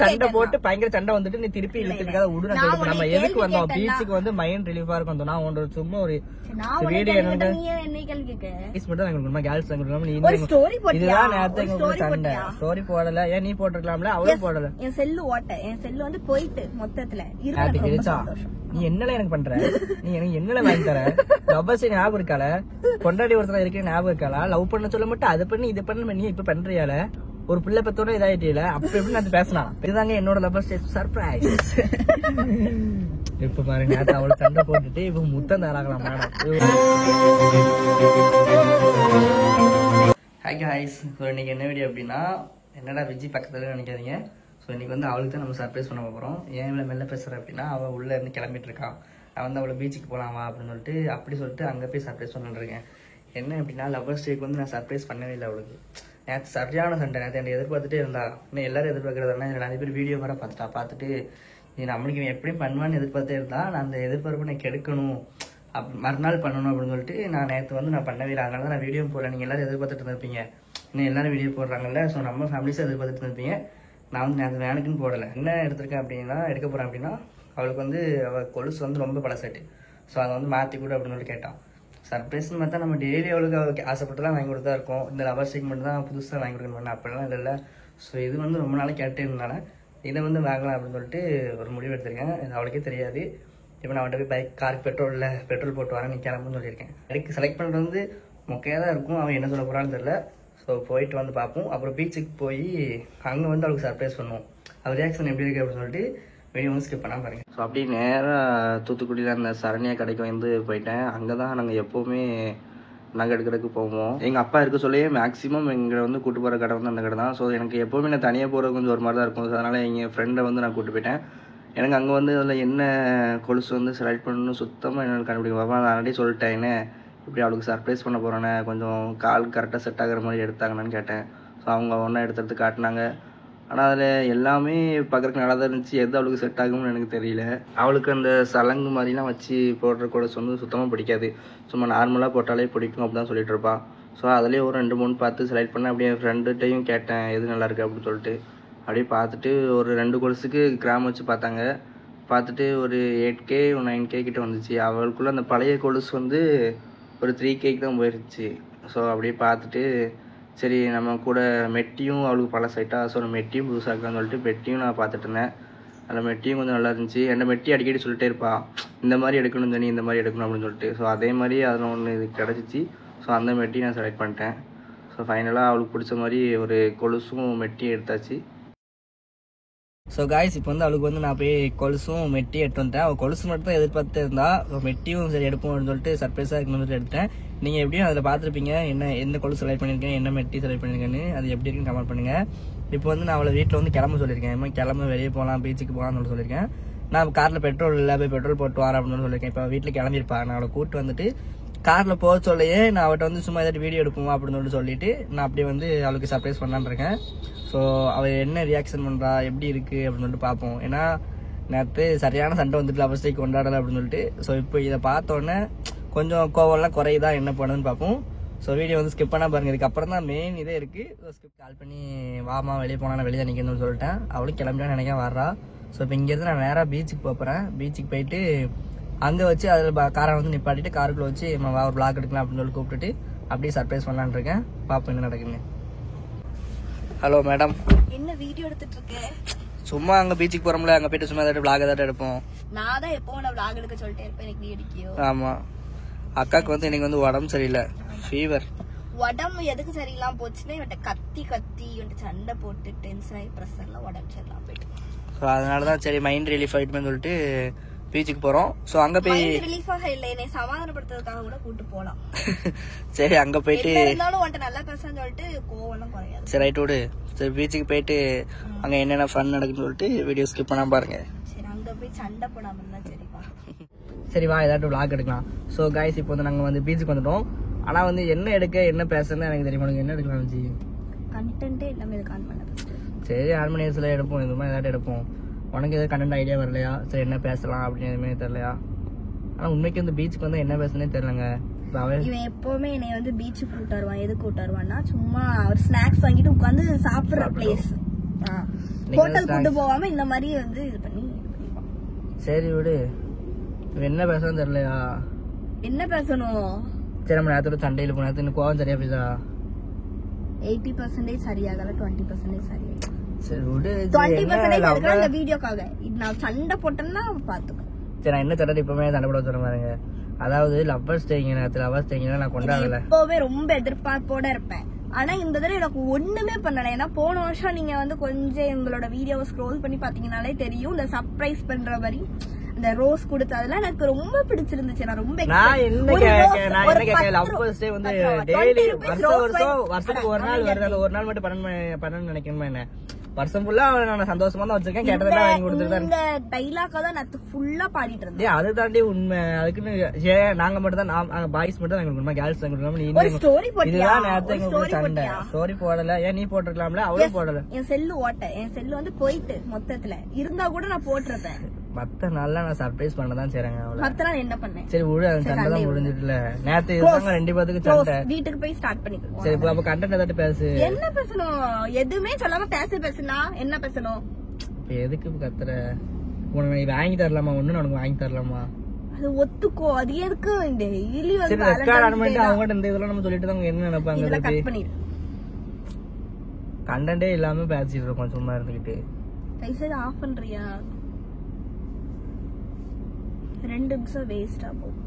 சண்டை போட்டு பயங்கர சண்டை வந்துட்டு நீ திருப்பி இழுத்துக்காத விடு. நம்ம எதுக்கு வந்தோம்? பீச்சுக்கு வந்து மைண்ட் ரிலீஃபா இருக்கும். நான் உன்னோட சும்மா ஒரு வீடியோ இதுதான் நேரத்துக்கு சண்டை. ஸ்டோரி போடல, ஏன் நீ போட்டிருக்கலாம்ல? அவளும் போடல. என் செல்லு ஓட்ட, என் செல்லு வந்து போயிட்டு மொத்தத்துல நீ என்னல எனக்கு பண்ற? நீ எனக்கு என்னல வாங்கி தர? லவ்வர்ஸ் ஞாபகம் இருக்கால? கொண்டாடி ஒருத்தர இருக்க ஞாபகம் இருக்காளா? லவ் பண்ண சொல்ல மட்டும் அது பண்ணி இது பண்ண நீ இப்ப பண்றியால? ஒரு பிள்ளை பத்தோட இதாயிட்டீல, அப்ப எப்படி நான் பேசினான்? இதுதாங்க என்னோட லவ்வர்ஸ் சர்ப்ரைஸ். இப்ப பாருங்க, அவளை சண்டை போட்டுட்டு இப்ப முத்தம் தராங்களாம் மேடம். ஹாய் காய்ஸ், இன்னைக்கு என்ன வீடியோ அப்படின்னா, என்னடா விஜய் பக்கத்துல நினைக்காதீங்க. ஸோ இன்னைக்கு வந்து அவளுக்கு தான் நம்ம சர்ப்ரைஸ் பண்ண போகிறோம். ஏன் இவ்வளோ மெல்ல பேசுகிறேன் அப்படின்னா, அவள் உள்ளே இருந்து கிளம்பிட்டு இருக்கான். நான் வந்து அவளை பீச்சுக்கு போகலாமா அப்படின்னு சொல்லிட்டு அங்கே போய் சர்ப்ரைஸ் பண்ணிட்டுருக்கேன். என்ன அப்படின்னா, லவ்வர்ஸ் டேக்கு வந்து நான் சர்ப்ரைஸ் பண்ணவே இல்லை அவளுக்கு. நேற்று சரியான சண்டை. நேற்று என்னை எதிர்பார்த்துட்டே இருந்தா. இன்னும் எல்லாரும் எதிர்பார்க்குறதுனா நிறைய பேர் வீடியோ வர பார்த்துட்டு நீ நம்மளுக்கு எப்படியும் பண்ணுவான்னு எதிர்பார்த்தே இருந்தா. நான் அந்த எதிர்பார்ப்பு நான் கெடுக்கணும், மறுநாள் பண்ணணும் அப்படின்னு சொல்லிட்டு நான் நேற்று வந்து நான் பண்ணவே இல்லை. அதனால தான் நான் வீடியோ போடல. நீங்கள் எல்லோரும் எதிர்பார்த்துட்டு இருந்திருப்பீங்க. இன்னும் எல்லோரும் வீடியோ போடுறாங்கல்ல, ஸோ நம்ம ஃபேமிலிஸும் எதிர்பார்த்துட்டு இருந்திருப்பீங்க. நான் வந்து நேற்று வேனுக்குன்னு போடலை. என்ன எடுத்திருக்கேன் அப்படின்னா, எடுக்க போகிறேன் அப்படின்னா, அவளுக்கு வந்து அவள் கொலுசு வந்து ரொம்ப பழசாட்டு. ஸோ அதை வந்து மாற்றி கொடு அப்படின்னு சொல்லி கேட்டான். சர்ப்ரைஸ்ன்னு பார்த்தா நம்ம டெய்லி அவளுக்கு அவளுக்கு ஆசைப்பட்டு தான் வாங்கி கொடுத்தா இருக்கும். இந்த லவர் ஸ்டிக் மட்டும் தான் புதுசாக வாங்கி கொடுக்கணும் அப்படிலாம் இல்லை. ஸோ இது வந்து ரொம்ப நாளாக கேட்டே இருந்தனால இதை வந்து வாங்கலாம் அப்படின்னு சொல்லிட்டு ஒரு முடிவு எடுத்திருக்கேன். அவளுக்கே தெரியாது. இப்போ நான் அவன்கிட்ட போய் பெட்ரோல் போட்டு வரேன், நீ கிளம்புன்னு சொல்லியிருக்கேன். எனக்கு செலக்ட் பண்ணுறது வந்து மொக்கையாக தான் இருக்கும். அவன் என்ன சொல்ல போகிறான்னு தெரியல. ஸோ போயிட்டு வந்து பார்ப்போம். அப்புறம் பீச்சுக்கு போய் அங்கே வந்து அவளுக்கு சர்ப்ரைஸ் பண்ணுவோம். அது ரியாக்ஷன் எப்படி இருக்குது அப்படின்னு சொல்லிட்டு வீடியோ வந்து ஸ்கிப் பண்ணாமல் பாருங்க. ஸோ அப்படியே நேராக தூத்துக்குடியில் அந்த சரண்யா கடைக்கு வந்து போயிட்டேன். அங்கே தான் நாங்கள் எப்போவுமே நகை எடுக்கிறதுக்கு போவோம். எங்கள் அப்பா இருக்க சொல்லியே மேக்ஸிமம் எங்களை வந்து கூட்டு போகிற கடை வந்து அந்த கடை தான். ஸோ எனக்கு எப்போவுமே நான் தனியாக போகிறது கொஞ்சம் ஒரு மாதிரி தான் இருக்கும். ஸோ அதனால் எங்கள் ஃப்ரெண்டை வந்து நான் கூப்பிட்டு போயிட்டேன். எனக்கு அங்கே வந்து அதில் என்ன கொலுசு வந்து செலக்ட் பண்ணணும்னு சுத்தமாக என்னென்னு கண்டுபிடிக்க பாப்பா. நான் ஆல்ரெடி சொல்லிட்டேன், என்ன இப்படி அவளுக்கு சர்ப்ரைஸ் பண்ண போகிறேன்னே, கொஞ்சம் கால் கரெக்டாக செட் ஆகிற மாதிரி எடுத்தாங்கன்னு கேட்டேன். ஸோ அவங்க ஒன்றா எடுத்து காட்டினாங்க. ஆனால் அதில் எல்லாமே பார்க்குறதுக்கு நல்லா தான் இருந்துச்சு. எது அவளுக்கு செட் ஆகும்னு எனக்கு தெரியல. அவளுக்கு அந்த சலங்கு மாதிரிலாம் வச்சு போடுற கொலுசு வந்து சுத்தமாக பிடிக்காது. சும்மா நார்மலாக போட்டாலே பிடிக்கும் அப்படி தான் சொல்லிட்டு இருப்பாள். ஸோ அதிலே ஒரு 2-3 பார்த்து செலக்ட் பண்ணேன். அப்படியே என் ஃப்ரெண்டுகிட்டையும் கேட்டேன் எது நல்லாயிருக்கு அப்படின்னு சொல்லிட்டு. அப்படியே பார்த்துட்டு ஒரு 2 கொலுசுக்கு கிராம் வச்சு பார்த்தாங்க. பார்த்துட்டு ஒரு 8K 9K கிட்ட வந்துச்சு. அவளுக்குள்ளே அந்த பழைய கொலுசு வந்து ஒரு 3K தான் போயிடுச்சு. ஸோ அப்படியே பார்த்துட்டு சரி நம்ம கூட மெட்டியும் அவளுக்கு பழசாயிட்டா. ஸோ நம்ம மெட்டியும் புதுசாக இருக்கான்னு சொல்லிட்டு மெட்டியும் நான் பார்த்துட்டு இருந்தேன். அதில் மெட்டியும் கொஞ்சம் நல்லா இருந்துச்சு. என்ன மெட்டி அடிக்கடி சொல்லிட்டே இருப்பாள், இந்த மாதிரி எடுக்கணும் தனி, இந்த மாதிரி எடுக்கணும் அப்படின்னு சொல்லிட்டு. ஸோ அதே மாதிரி அதில் ஒன்று இது கிடச்சிச்சு. ஸோ அந்த மெட்டி நான் செலக்ட் பண்ணிட்டேன். ஸோ ஃபைனலாக அவளுக்கு பிடிச்ச மாதிரி ஒரு கொலுசும் மெட்டியும் எடுத்தாச்சு. ஸோ காய்ஸ், இப்போ வந்து அவளுக்கு வந்து நான் போய் கொலுசும் மெட்டியும் எடுத்து வந்துட்டேன். அவள் கொலுசு மட்டும் தான் எதிர்பார்த்து இருந்தா. மெட்டியும் சரி எடுப்போம் அப்படின்னு சொல்லிட்டு சர்ப்ரைஸாக இருக்கணும்னு சொல்லிட்டு எடுத்தேன். நீங்கள் எப்படியும் அதில் பார்த்துருப்பீங்க எந்த கொலுசு செலக்ட் பண்ணியிருக்கேன், என்ன மெட்டி செலக்ட் பண்ணியிருக்கேன்னு. அது எப்படி இருக்குன்னு கமெண்ட் பண்ணுங்கள். இப்போ வந்து நான் அவளை வீட்டில் வந்து கிளம்ப சொல்லியிருக்கேன். இந்த மாதிரி கிளம்ப வெளியே போகலாம், பீச்சுக்கு போகலாம்னு சொல்லியிருக்கேன். நான் காரில் பெட்ரோல் இல்லை, போய் பெட்ரோல் போட்டு வரேன் அப்படின்னு சொல்லியிருக்கேன். இப்போ வீட்டில் கிளம்பியிருப்பா. நான் அவளை கூப்பிட்டு வந்துட்டு காரில் போக சொல்லையே நான் அவட்ட வந்து சும்மா ஏதாட்டு வீடியோ எடுப்போம் அப்படின்னு சொல்லிட்டு நான் அப்படியே வந்து அவளுக்கு சர்ப்ரைஸ் பண்ணலான்னு இருக்கேன். ஸோ அவள் என்ன ரியாக்ஷன் பண்ணுறா, எப்படி இருக்குது அப்படின்னு சொல்லிட்டு பார்ப்போம். ஏன்னா நேற்று சரியான சண்டை வந்துட்டு லவர் ஸ்டேக் கொண்டாடலை அப்படின்னு சொல்லிட்டு. ஸோ இப்போ இதை பார்த்தோன்னே கொஞ்சம் கோவம்லாம் குறையுதா, என்ன பண்ணுதுன்னு பார்ப்போம். ஸோ வீடியோ வந்து ஸ்கிப் பண்ணால் பாருங்கள். இதுக்கப்புறம் தான் மெயின் இதே இருக்குது. ஸோ ஸ்கிப் கால் பண்ணி வாமா வெளியே போனால் நான் வெளியே நிற்கணும்னு சொல்லிட்டேன். அவளும் கிளம்பினா நினைக்க வர்றா. ஸோ இப்போ இங்கேருந்து நான் நேராக பீச்சுக்கு போகிறேன். பீச்சுக்கு போயிட்டு அங்கே வச்சு அதில் காரை வந்து நிப்பாட்டிட்டு காருக்குள்ளே வச்சு நம்ம ஒரு பிளாக் எடுக்கலாம் அப்படின்னு சொல்லி கூப்பிட்டுட்டு அப்படியே சர்ப்ரைஸ் பண்ணலான்னு இருக்கேன். பார்ப்போம் என்ன நடக்குங்க. ஹலோ மேடம், என்ன வீடியோ எடுத்துட்டு இருக்கேன்? சும்மா அங்கே பீச்சுக்கு போகிறோம்ல, அங்கே போயிட்டு சும்மா ஏதாட்டு பிளாக் ஏதாட்டு எடுப்போம். நான் தான் எப்போ நான் பிளாக் எடுக்க சொல்லிட்டே இருப்பேன், எனக்கு நீ எடுக்கியோ? ஆமாம், அக்காவுக்கு வந்து எனக்கு வந்து உடம்பு சரியில்லை, ஃபீவர். உடம்பு எதுக்கு சரியில்லாம போச்சுன்னா இவன்ட்ட கத்தி இவன்ட்ட சண்டை போட்டு டென்ஷன் ஆகி ப்ரெஷர்லாம் உடம்பு சரியில்லாம போயிட்டு. ஸோ அதனால தான் சரி மைண்ட் ரிலீஃப் ஆகிட்டுன்னு சொல்லிட்டு பீச்சுக்கு போகிறோம். ஸோ அங்கே போய் ரிலீஃபாக இல்லை, என்னை சமாதானப்படுத்துறதுக்காக கூட கூட்டு போகலாம். சரி அங்கே போயிட்டு இருந்தாலும் உன்ட்ட நல்லா பேசன்னு சொல்லிட்டு கோவம்லாம் குறையாது. சரி ரைட் விடு. சரி பீச்சுக்கு போயிட்டு அங்கே என்னென்ன ஃபன் நடக்குன்னு சொல்லிட்டு வீடியோ ஸ்கிப் பண்ணாம பாருங்க. சரி அங்கே போய் சண்டை போடாம இருந்தா சரிப்பா. சரி வா ஏதாட்டும் விளாக் எடுக்கலாம். ஸோ காய்ஸ், இப்போ வந்து நாங்கள் வந்து பீச்சுக்கு வந்துட்டோம். ஆனால் வந்து என்ன எடுக்க என்ன பேசுறதுன்னு எனக்கு தெரியும். என்ன எடுக்கலாம் வச்சு கண்டென்ட்டே எல்லாமே இதுக்கு ஆன் பண்ண. சரி ஆர்மனியர்ஸில் எடுப்போம், இந்த மாதிரி ஏதாட்டும் எடுப்போம். உனக்கு எதாவது கண்டென்ட் ஐடியா வரலையா? சரி என்ன பேசலாம் அப்படின்னு எதுவுமே தெரியலையா? ஆனால் உண்மைக்கு வந்து பீச்சுக்கு வந்து என்ன பேசுனே தெரியலங்க. இவன் எப்பவுமே என்னை வந்து பீச்சுக்கு கூட்டு வருவான். எதுக்கு கூட்டு வருவான்னா சும்மா ஒரு ஸ்நாக்ஸ் வாங்கிட்டு உட்காந்து சாப்பிட்ற பிளேஸ். ஹோட்டல் கூட்டு போகாம இந்த மாதிரி வந்து இது பண்ணி சரி விடு. என்ன பேசணும் தெரியலையா? என்ன பேசணும்? சரி நம்ம நேரத்தோட சண்டையில போனா இன்னும் கோவம் சரியா போயிதா? 80% சரியாகல, 20% சரியாகல. சரி விடு. 20% அந்த வீடியோக்காக நான் சண்டை போட்டேன்னா பாத்துக்கோ. சரி நான் என்ன சண்டை இப்பவுமே சண்டை போட வச்சுற பாருங்க. அதாவது லவ்வர்ஸ் டேங்க நேரத்துல லவ்வர்ஸ் டேங்க நான் கொண்டாடல. எப்பவுமே ரொம்ப எதிர்பார்ப்போட இருப்பேன். ஆனா இந்த தடவை எனக்கு ஒண்ணுமே பண்ணல. ஏன்னா போன வருஷம் நீங்க வந்து கொஞ்சம் எங்களோட வீடியோவை ஸ்க்ரோல் பண்ணி பாத்தீங்கன்னாலே தெரியும். இந்த சர்ப்ரைஸ் பண்ற மாதிரி இந்த ரோஸ் கொடுத்ததுல எனக்கு ரொம்ப பிடிச்சிருந்துச்சு. நான் ரொம்ப லவ்வர்ஸ் டே வந்து டெய்லி வருஷத்துக்கு ஒரு நாள் வருது. அந்த ஒரு நாள் மட்டும் பண்ணணும்னு நினைக்கணுமா? என்ன வருஷம் ஃபுல்லா நான் சந்தோஷமா தான் வச்சிருக்கேன். கேட்டதெல்லாம் வாங்கி கொடுத்துருக்கேன். இந்த டைலாக தான் நான் ஃபுல்லா பாடிட்டு இருந்தேன். அது தாண்டி உண்மை. அதுக்குன்னு நாங்க மட்டும் தான் பாய்ஸ் மட்டும் தான் கொடுக்கணுமா? கேர்ள்ஸ் தான் கொடுக்கணுமா? இதுதான் நேரத்தை எங்களுக்கு சண்டை. ஸ்டோரி போடல. ஏன் நீ போட்டிருக்கலாம்ல? அவளும் போடல. என் செல்லு வந்து போயிட்டு மொத்தத்துல இருந்தா கூட நான் போட்டிருப்பேன். மத்த நாள்ல நான் சர்ப்ரைஸ் பண்ணதான் செய்றாங்க. மத்த நாள் என்ன பண்ணேன்? சரி விடு. அந்த சண்டை தான் முடிஞ்சிட்டுல. நேத்து இருந்தாங்க ரெண்டு பேத்துக்கு சண்டை. வீட்டுக்கு போய் ஸ்டார்ட் பண்ணிக்கலாம். சரி அப்ப கண்டென்ட் ஏதாட்டு பேசு. என்ன பேசணும்? எதுவுமே சொல்லாம பேசுனா என்ன பேசணும்? எதுக்கு கத்துற? உனக்கு வாங்கி தரலாமா? ஒண்ணு உனக்கு வாங்கி தரலாமா? அது ஒத்துக்கோ. அது எதுக்கு டெய்லி வந்து அவங்க இந்த இதெல்லாம் நம்ம சொல்லிட்டு தான் என்ன நினைப்பாங்க? கண்டென்ட்டே இல்லாம பேசிட்டு இருக்கோம் சும்மா இருந்துகிட்டு. கைசை ஆஃப் பண்றியா? 2 நிமிஷம் வேஸ்டா போகும்.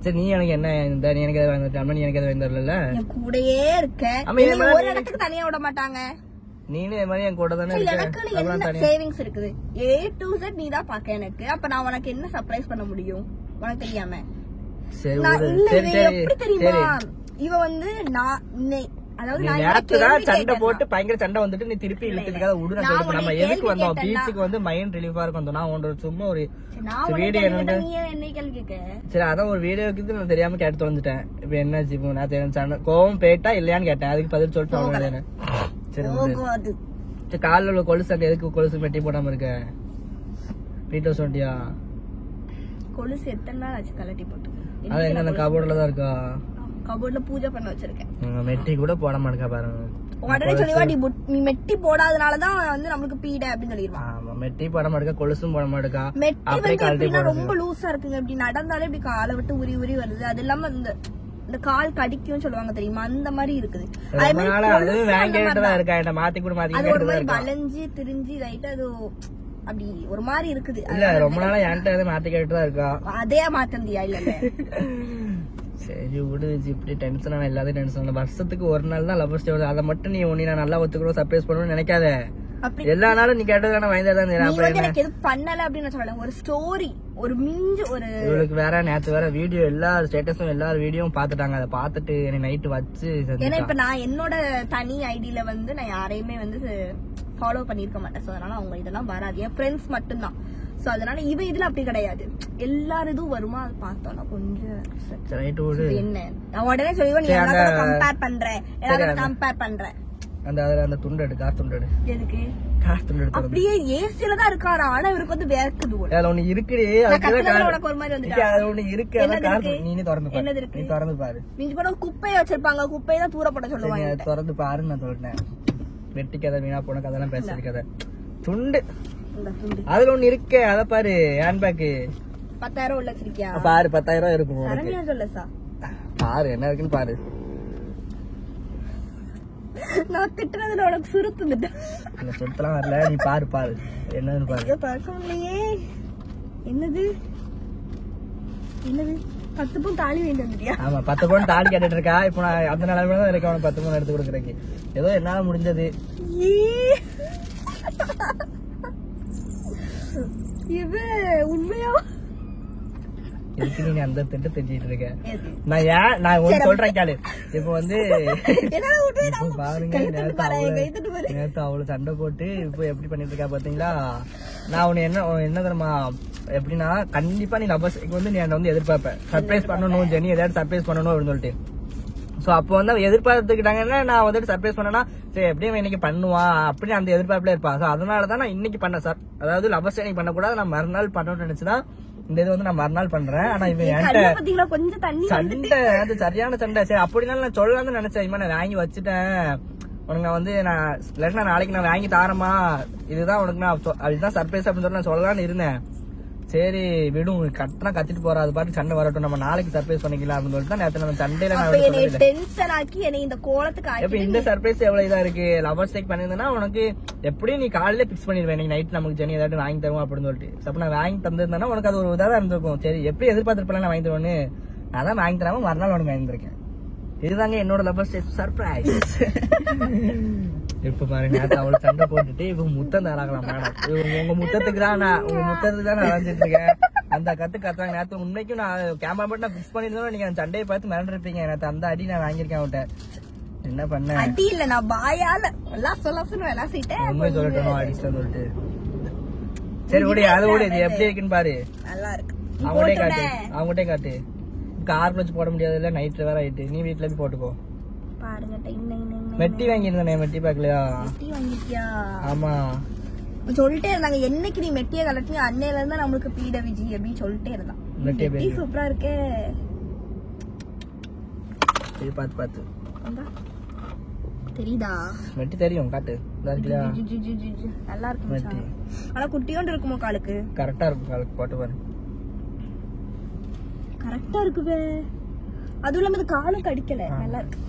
சரி நீ எனக்கு என்ன நீ எனக்கு எதாவது வாங்கி நீ எனக்கு எதாவது வாங்கி தரல. என் கூடயே இருக்க. ஒரு இடத்துக்கு தனியா விட மாட்டாங்க. நீனே இது மாதிரி என் கூட தானே இருக்க. சேவிங்ஸ் இருக்குது. A to Z நீ தான் பாக்க எனக்கு. அப்ப நான் உனக்கு என்ன சர்ப்ரைஸ் பண்ண முடியும் உனக்கு தெரியாம? எப்படி தெரியுமா? இவ வந்து சண்டை போட்டு பயங்கர சண்டை வந்துட்டு நீ திருப்பி இழுக்கிறதுக்காக விடு. நம்ம எதுக்கு வந்தோம்? பீச்சுக்கு வந்து மைண்ட் ரிலீஃபா இருக்கும். நான் உன்னோட சும்மா ஒரு வீடியோ சரி அதான் ஒரு வீடியோக்கு நான் தெரியாம கேட்டு தொலைஞ்சிட்டேன். இப்ப என்னாச்சு? இப்போ நான் சண்டை கோவம் போயிட்டா இல்லையான்னு கேட்டேன். அதுக்கு பதில் சொல்லிட்டு சரி காலில் உள்ள கொலுசு அங்க எதுக்கு கொலுசு மெட்டி போடாம இருக்க? வீட்டை சொல்லிட்டியா? கொலுசு எத்தனை நாள் ஆச்சு கலட்டி போட்டு? அது என்ன கபோர்ட்ல தான் இருக்கா? கபோர்ட்ல பூஜை பண்ண வச்சிருக்கேன். மெட்டி கூட போட மாட்டேங்க பாருங்க. உடனே சொல்லிவா நீ மெட்டி போடாதனாலதான் வந்து நம்மளுக்கு பீட அப்படின்னு சொல்லிடுவான். மெட்டி போட மாட்டேங்க கொலுசும் போட மாட்டேங்க. மெட்டி வந்து ரொம்ப லூசா இருக்குங்க. இப்படி நடந்தாலே இப்படி காலை விட்டு உரி உரி வருது. அது இல்லாம இந்த கால் கடிக்கும் சொல்லுவாங்க தெரியுமா? அந்த மாதிரி இருக்குது. அது ஒரு மாதிரி வளைஞ்சு திரிஞ்சு லைட்டா அது அப்படி ஒரு மாதிரி இருக்குது. ரொம்ப நாளா என்கிட்ட மாத்தி கேட்டுதான் இருக்கா. அதே மாத்தந்தியா? இல்ல சரி விடு. இப்படி டென்ஷன் எல்லாத்தையும் டென்ஷன். வருஷத்துக்கு ஒரு நாள் தான் லவ்வர்ஸ் டே. அதை மட்டும் நீ நான் நல்லா ஒத்துக்கிறோம் சர்ப்ரைஸ் பண்ணணும்னு நினைக்காத. எல்லா நாளும் நீ கேட்டதான வாய்தான். எனக்கு எது பண்ணல அப்படின்னு சொல்ல. ஒரு ஸ்டோரி ஒரு மிஞ்சு ஒரு இவளுக்கு வேற நேத்து வேற வீடியோ எல்லா ஸ்டேட்டஸும் எல்லா வீடியோவும் பாத்துட்டாங்க. அதை பாத்துட்டு எனக்கு நைட்டு வச்சு. ஏன்னா இப்ப நான் என்னோட தனி ஐடியில வந்து நான் யாரையுமே வந்து ஃபாலோ பண்ணிருக்க மாட்டேன். சோ அதனால அவங்க இதெல்லாம் வராது. என் ஃப்ரெண்ட்ஸ் மட்டும்தான். சோ அதனால இவ இதுல அப்படி கிடையாது. எல்லாரும் இதுவும் வருமா அது பார்த்தோம்னா கொஞ்சம் என்ன நான் உடனே சொல்லுவேன். நீ எல்லாரும் கம்பேர் பண்ற எல்லாரும் கம்பேர் பண்ற. அந்த துண்டு எடு. கார் துண்டு எடு. எதுக்கு கார் துண்டு எடு? அப்படியே ஏசில தான் இருக்காரு. ஆனா இவருக்கு வந்து வேர்க்குது. ஒண்ணு இருக்குடி. உனக்கு ஒரு மாதிரி வந்துட்டு ஒண்ணு இருக்கு. நீ திறந்து பாரு. என்னது இருக்கு? நீ திறந்து பாரு. நீங்க கூட குப்பையை வச்சிருப்பாங்க. குப்பையை தான் தூர போட சொல்லுவாங்க. திறந்து பாருன்னு நான் சொல்லிட்டேன். வெட்டி கதை வீணா போன கதைலாம் பேசுற கதை. துண்டு அதுல ஒண்ணு இருக்கு. அத பாரு. ஹேண்ட்பேக் 10,000 உள்ள வச்சிருக்கியா? பாரு 10,000 இருக்கும். சரண்யா சொல்ல பாரு என்ன இருக்குன்னு பாரு. நான் திட்டுறதுல உனக்கு சுருத்துந்துட்டு அந்த சுத்தலாம் வரல. நீ பாரு பாரு என்னன்னு பாரு. பார்க்கலையே. என்னது 10 பவுன் தாலி வேண்டி வந்துட்டியா? ஆமா 10 பவுன் தாலி கேட்டுட்டு இருக்கா. இப்போ நான் அந்த நிலைமையில தான் இருக்கேன். 10 பவுன் எடுத்து கொடுக்குறேன். ஏதோ என்னால முடிஞ்சது. இது உண்மையா? எதுக்கு நீ அந்த திட்டு திட்டிட்டு இருக்க? நான் ஒண்ணு சொல்றேன் கேளு. இப்ப வந்து பாருங்க நேத்து அவளு சண்டை போட்டு இப்ப எப்படி பண்ணிட்டு இருக்கா பாத்தீங்களா? நான் உன்னை என்ன தெரியுமா எப்படின்னா கண்டிப்பா நீ லவ்வர்ஸ் வந்து நீ வந்து எதிர்பார்ப்ப. சர்ப்ரைஸ் பண்ணணும் ஜெனி ஏதாவது சர்ப்ரைஸ் பண்ணணும் அப்படின்னு சொல்லிட்டு. சோ அப்போ வந்து எதிர்பார்த்துக்கிட்டாங்கன்னா நான் வந்துட்டு சர்ப்ரைஸ் பண்ணனா சரி எப்படியும் இன்னைக்கு பண்ணுவா அப்படின்னு அந்த எதிர்பார்ப்புல இருப்பா. சோ அதனாலதான் நான் இன்னைக்கு பண்ணேன் சார். அதாவது லவ்வர்ஸ் டே இன்னைக்கு பண்ணக்கூடாது. நான் மறுநாள் பண்ணணும்னு நினைச்சுதான் இந்த இது வந்து நான் மறுநாள் பண்றேன். ஆனா இவன் என்கிட்ட சண்டை அது சரியான சண்டை. சரி அப்படினாலும் நான் சொல்லலாம்னு நினைச்சேன். நான் வாங்கி வச்சுட்டேன் உனக்கு வந்து நான் இல்லாட்டி நாளைக்கு நான் வாங்கி தாரமா, இதுதான் உனக்கு நான் அதுதான் சர்ப்ரைஸ் அப்படின்னு சொல்லி நான் சொல்லலாம்னு இருந்தேன். சரி விடும், கட்டினா கத்திட்டு போறா, அது பாட்டு சண்டை வரட்டும், நம்ம நாளைக்கு சர்ப்ரைஸ் பண்ணிக்கலாம் அப்படின்னு சொல்லிட்டு தான் நேற்று நம்ம சண்டையில இந்த சர்ப்ரைஸ் எவ்வளவு இதா இருக்கு. லவர்ஸ் டேக் பண்ணிருந்தேன்னா உனக்கு எப்படியும் நீ காலையில பிக்ஸ் பண்ணிருவேன், இன்னைக்கு நைட் நமக்கு ஜெனி ஏதாவது வாங்கி தருவோம் அப்படின்னு சொல்லிட்டு. அப்ப நான் வாங்கி தந்திருந்தேன்னா உனக்கு அது ஒரு இதாக இருந்திருக்கும். சரி எப்படி எதிர்பார்த்துருப்பேன் நான் வாங்கி தருவேன்னு, நான் தான் வாங்கி தராம மறுநாள் உனக்கு வாங்கியிருக்கேன். இதுதாங்க என்னோட லவர்ஸ் டேக் சர்ப்ரைஸ். இப்ப பாருங்க, நேற்று அவளை சண்டை போட்டுட்டு இப்ப முத்தம் தராங்களாம் மேடம். உங்க முத்தத்துக்கு தான் நான் அலைஞ்சிட்டு இருக்கேன். அந்த கத்துறாங்க. நேற்று உண்மைக்கும் நான் கேமரா மட்டும் நான் பிக்ஸ் பண்ணிருந்தோம், நீங்க அந்த சண்டையை பார்த்து மிரண்டிருப்பீங்க. நேற்று அந்த அடி நான் வாங்கியிருக்கேன் அவட்ட. என்ன பண்ண அடி இல்ல, நான் பாயால எல்லாம் உண்மை சொல்லட்டும் அடிச்சுட்டு சொல்லிட்டு. சரி ஓடி, அது ஓடி, இது எப்படி இருக்குன்னு பாரு. நல்லா இருக்கு. அவங்ககிட்டே காட்டு. கார் வச்சு போட முடியாது இல்ல, நைட்ல வேற ஆயிட்டு. நீ வீட்டுல போய் போட்டுக்கோ. பாருங்க, மெட்டி வாங்கியிருந்தேனே, மெட்டி பாக்கலையா? ஆமா சொல்லிட்டே இருந்தாங்க, என்னைக்கு நீ மெட்டிய கலட்டி அன்னையில இருந்தா நம்மளுக்கு பீட விஜி அப்படின்னு சொல்லிட்டே இருந்தான். மெட்டி சூப்பரா இருக்கே. பாத்து தெரியுதா? மெட்டி தெரியும், காட்டு. நல்லா இருக்கு மெட்டி. ஆனா குட்டியோண்டு இருக்குமோ காலுக்கு? கரெக்டா இருக்கும் காலுக்கு, போட்டு பாரு. கரெக்டா இருக்குவே. அதுவும் இல்லாம காலும் கடிக்கல, நல்லா இருக்கு.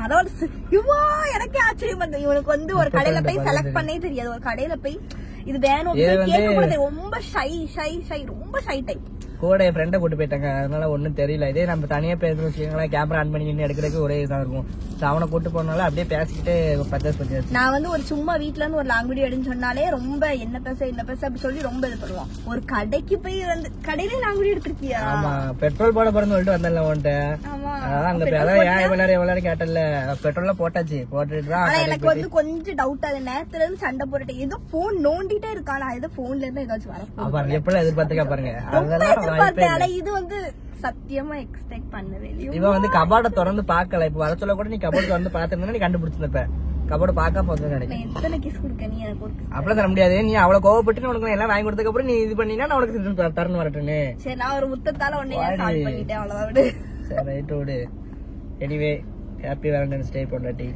அதாவது எனக்கே ஆச்சரியம் வந்து, இவனுக்கு வந்து ஒரு கடையில போய் செலக்ட் பண்ணே தெரியாது. ஒரு கடையில போய் இது வேணும் ரொம்ப ரொம்ப ஷை டைப். கூட என் ஃப்ரெண்டை கூட்டு போயிட்டாங்க, அதனால ஒன்னும் தெரியல. இதே நம்ம தனியா பேசணும் வச்சுக்கோங்களேன், கேமரா ஆன் பண்ணி நின்று எடுக்கிறதுக்கு ஒரே இதாக இருக்கும். அவனை கூட்டு போனால அப்படியே பேசிக்கிட்டு பர்ச்சேஸ் பண்ணியாச்சு. நான் வந்து ஒரு சும்மா வீட்டுல இருந்து ஒரு லாங் வீடியோ எடுன்னு சொன்னாலே ரொம்ப என்ன பேச அப்படி சொல்லி ரொம்ப இது பண்ணுவான். ஒரு கடைக்கு போய் வந்து கடையில லாங் வீடியோ எடுத்திருக்கியா? ஆமா, பெட்ரோல் போட போறேன்னு சொல்லிட்டு வந்தேன்ல உன்ட்ட. அங்க ஏன் எவ்வளவு கேட்டல, பெட்ரோல்ல போட்டாச்சு, போட்டுட்டு தான். எனக்கு வந்து கொஞ்சம் டவுட், அது நேரத்துல இருந்து சண்டை போட்டுட்டு ஏதோ போன் நோண்டிட்டே இருக்கான். ஏதோ போன்ல இருந்து ஏதாச்சும் வர எப்படி எதிர்பார்த்துக்கா பாருங்க. இது வந்து சத்தியமா எக்ஸ்பெக்ட் பண்ணவே இல்ல. இவன் வந்து கபாட திறந்து பாக்கல. இப்ப வர சொல்ல கூட நீ கபாட் திறந்து பாத்துருந்தா நீ கண்டுபிடிச்சிருப்ப. கபாட பாக்காம போறது நினைக்கிறேன். எத்தனை கிஸ் கொடுக்க நீ எனக்கு ஒரு அப்படி தர முடியாது. நீ அவ்வளவு கோவப்பட்டு உனக்கு எல்லாம் வாங்கி கொடுத்ததுக்கு அப்புறம் நீ இது பண்ணினா நான் உனக்கு தரணும் வரட்டுன்னு. சரி, நான் ஒரு முத்தத்தால ஒன்னே சால்வ் பண்ணிட்டேன், அவ்வளவுதான் விடு. சரி ரைட் விடு. எனிவே ஹாப்பி வேலண்டைன்ஸ் டே பொண்டாட்டி.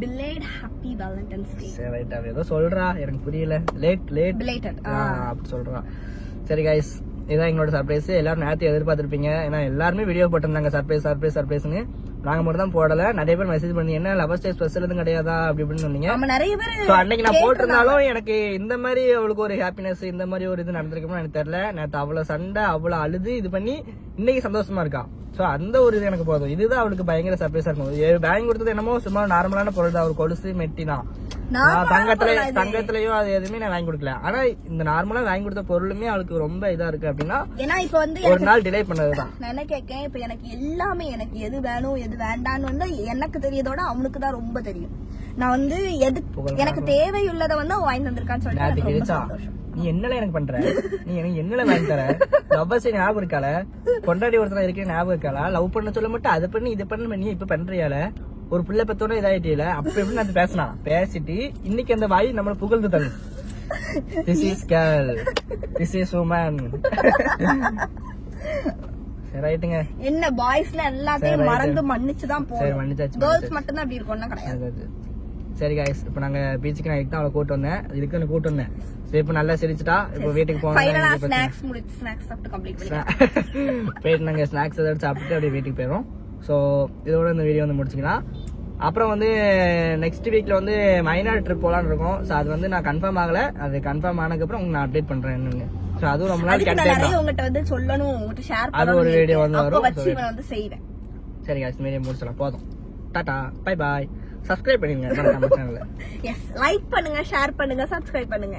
பிலேட் ஹாப்பி வேலண்டைன்ஸ் டே. சரி ரைட், அவ ஏதோ சொல்றா, எனக்கு புரியல. லேட் பிலேட்டட் அப்படி சொல்றா. சரி கைஸ், இதான் எங்களோட சர்ப்ரைஸ். எல்லாரும் நேரத்தை எதிர்பார்த்திருப்பீங்க. ஏன்னா எல்லாருமே வீடியோ போட்டிருந்தாங்க சர்ப்ரைஸ்னு. நாங்க மட்டும் தான் போடல. நிறைய பேர் மெசேஜ் பண்ணி என்ன லவர்ஸ் டே ஸ்பெஷல் எதுவும் கிடையாதா அப்படி இப்படின்னு சொன்னீங்க. அன்னைக்கு நான் போட்டிருந்தாலும் எனக்கு இந்த மாதிரி அவளுக்கு ஒரு ஹாப்பினஸ், இந்த மாதிரி ஒரு இது நடந்திருக்கும்னு எனக்கு தெரியல. நேற்று அவ்வளவு சண்டை, அவ்வளவு அழுது இது பண்ணி இன்னைக்கு சந்தோஷமா இருக்கா. சோ அந்த ஒரு இது எனக்கு போதும். இதுதான் அவளுக்கு பயங்கர சர்ப்ரைஸா இருக்கும். வாங்கி கொடுத்தது என்னமோ சும்மா நார்மலான பொருள் தான், ஒரு கொலுசு மெட்டி தான். தங்கத்திலயும் அது எதுவுமே நான் வாங்கி கொடுக்கல. ஆனா இந்த நார்மலா வாங்கி கொடுத்த பொருளுமே அவளுக்கு ரொம்ப இதா இருக்கு அப்படின்னா இப்ப வந்து ஒரு நாள் டிலே பண்ணதுதான். நான் என்ன கேட்கேன், இப்ப எனக்கு எல்லாமே எனக்கு எது வேணும் எது வேண்டான்னு வந்து எனக்கு தெரியதோட அவனுக்கு தான் ரொம்ப தெரியும். நான் வந்து எது எனக்கு தேவையுள்ளத வந்து வாங்கி தந்திருக்கான்னு சொல்லிட்டு நீ என்னல எனக்கு பண்ற, நீ எனக்கு என்னல வாங்கி தர, லவ்வர்ஸ் ஞாபகம் இருக்கால, கொண்டாடி ஒருத்தர் இருக்க ஞாபகம் இருக்காளா, லவ் பண்ண சொல்ல மட்டும் அதை பண்ணி இதை பண்ண நீ இப்ப பண்றியால, ஒரு பிள்ளை பத்தோட இதாயிட்டில அப்ப எப்படி நான் பேசினா பேசிட்டு இன்னைக்கு அந்த வாய் நம்மள புகழ்ந்து தரும். This is girl, this is woman. ரைட்டுங்க. என்ன பாய்ஸ்ல எல்லாத்தையும் மறந்து மன்னிச்சுதான் போறோம். கேர்ள்ஸ் மட்டும் தான் அப்படி இருக்கும்னா கிடையாது. சரி गाइस, இப்போ நாங்க பீச்சுக்கு நான் தான் அவளை கூட்டி வந்தேன், இதுக்கு கூட்டி வந்தேன். சரி இப்போ நல்லா சிரிச்சுட்டா, இப்போ வீட்டுக்கு போனோம். ஃபைனலா ஸ்நாக்ஸ் முடிச்சு ஸ்நாக்ஸ் சாப்பிட்டு கம்ப்ளீட் பண்ணிட்டோம். போயிட்டு நாங்க ஸ்நாக்ஸ் ஏதாவது சாப்பிட்டு அப்படியே வீட்டுக்கு போயிடும். ஸோ இதோட இந்த வீடியோ வந்து முடிச்சுக்கலாம். அப்புறம் வந்து நெக்ஸ்ட் வீக்ல வந்து மைனார் ட்ரிப் போலான்னு இருக்கோம். ஸோ அது வந்து நான் கன்ஃபார்ம் ஆகல, அது கன்ஃபார்ம் ஆனதுக்கப்புறம் உங்களுக்கு நான் அப்டேட் பண்றேன் என்னன்னு. ஸோ அதுவும் ரொம்ப நாள் நிறைய உங்ககிட்ட வந்து சொல்லணும், உங்ககிட்ட ஷேர் பண்ணணும், அது ஒரு வீடியோ வந்து வரும். வந்து செய்வேன். சரி गाइस, வீடியோ முடிச்சலாம், போதும். Tata bye bye. சப்ஸ்கிரைப் பண்ணுங்க நம்ம சேனல்ல. எஸ், லைக் பண்ணுங்க, ஷேர் பண்ணுங்க, சப்ஸ்கிரைப் பண்ணுங்க.